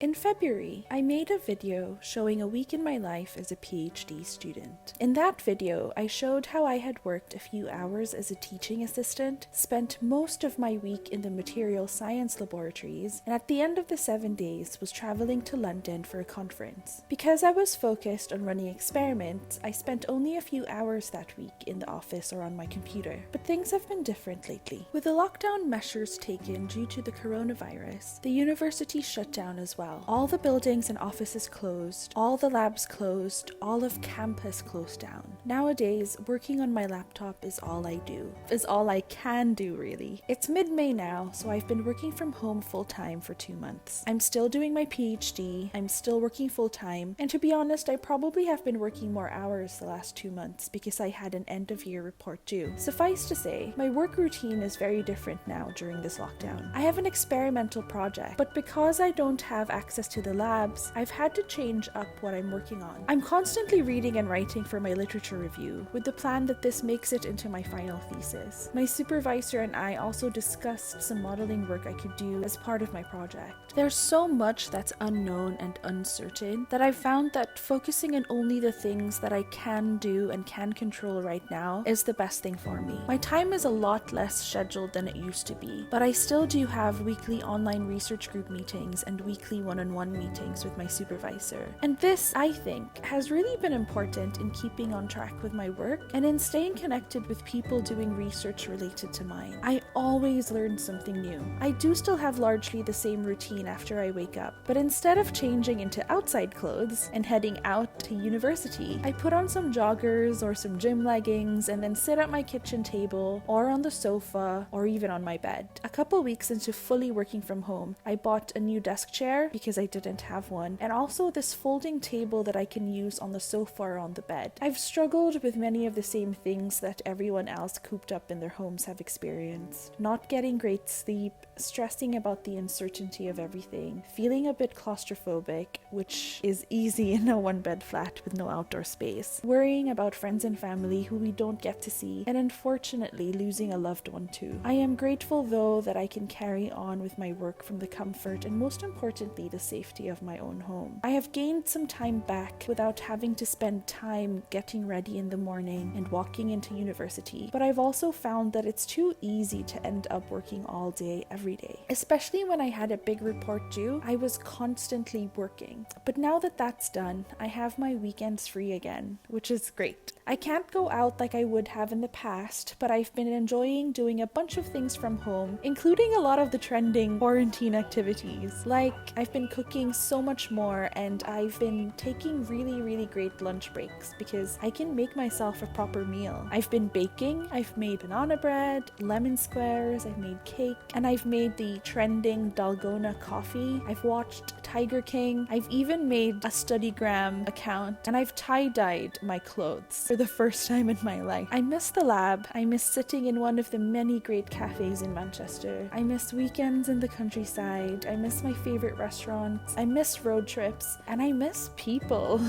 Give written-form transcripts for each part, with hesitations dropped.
In February, I made a video showing a week in my life as a PhD student. In that video, I showed how I had worked a few hours as a teaching assistant, spent most of my week in the material science laboratories, and at the end of the 7 days was traveling to London for a conference. Because I was focused on running experiments, I spent only a few hours that week in the office or on my computer. But things have been different lately. With the lockdown measures taken due to the coronavirus, the university shut down as well. All the buildings and offices closed, all the labs closed, all of campus closed down. Nowadays, working on my laptop is all I do. Is all I can do, really. It's mid-May now, so I've been working from home full-time for 2 months. I'm still doing my PhD, I'm still working full-time, and to be honest, I probably have been working more hours the last 2 months because I had an end-of-year report due. Suffice to say, my work routine is very different now during this lockdown. I have an experimental project, but because I don't have access to the labs, I've had to change up what I'm working on. I'm constantly reading and writing for my literature review, with the plan that this makes it into my final thesis. My supervisor and I also discussed some modeling work I could do as part of my project. There's so much that's unknown and uncertain that I've found that focusing on only the things that I can do and can control right now is the best thing for me. My time is a lot less scheduled than it used to be, but I still do have weekly online research group meetings and weekly one-on-one meetings with my supervisor. And this, I think, has really been important in keeping on track with my work and in staying connected with people doing research related to mine. I always learn something new. I do still have largely the same routine after I wake up, but instead of changing into outside clothes and heading out to university, I put on some joggers or some gym leggings and then sit at my kitchen table or on the sofa or even on my bed. A couple weeks into fully working from home, I bought a new desk chair because I didn't have one, and also this folding table that I can use on the sofa or on the bed. I've struggled with many of the same things that everyone else cooped up in their homes have experienced. Not getting great sleep, stressing about the uncertainty of everything, feeling a bit claustrophobic, which is easy in a one-bed flat with no outdoor space, worrying about friends and family who we don't get to see, and unfortunately losing a loved one too. I am grateful though that I can carry on with my work from the comfort and most importantly the safety of my own home. I have gained some time back without having to spend time getting ready in the morning and walking into university, but I've also found that it's too easy to end up working all day every day. Especially when I had a big report due, I was constantly working. But now that that's done, I have my weekends free again, which is great. I can't go out like I would have in the past, but I've been enjoying doing a bunch of things from home, including a lot of the trending quarantine activities. Like, I've been cooking so much more and I've been taking really great lunch breaks because I can make myself a proper meal. I've been baking, I've made banana bread, lemon squares, I've made cake, and I've made the trending Dalgona coffee. I've watched Tiger King. I've even made a Studygram account and I've tie-dyed my clothes for the first time in my life. I miss the lab. I miss sitting in one of the many great cafes in Manchester. I miss weekends in the countryside. I miss my favorite restaurants. I miss road trips and I miss people.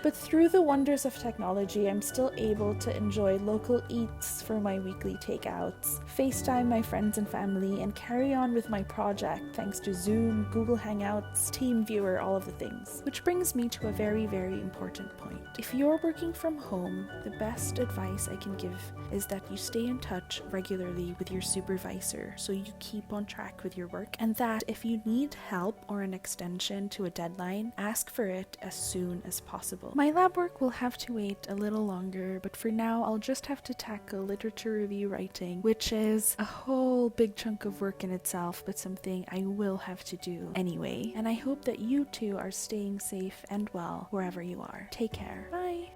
But through the wonders of technology, I'm still able to enjoy local eats for my weekly takeouts, FaceTime my friends and family, and carry on with my project thanks to Zoom, Google Hangouts, TeamViewer, all of the things. Which brings me to a very important point. If you're working from home, the best advice I can give is that you stay in touch regularly with your supervisor so you keep on track with your work, and that if you need help or an extension to a deadline, ask for it as soon as possible. My lab work will have to wait a little longer, but for now I'll just have to tackle literature review writing, which is a whole big chunk of work in itself, but something I will have to do anyway. And I hope that you too are staying safe and well wherever you are. Take care. Bye!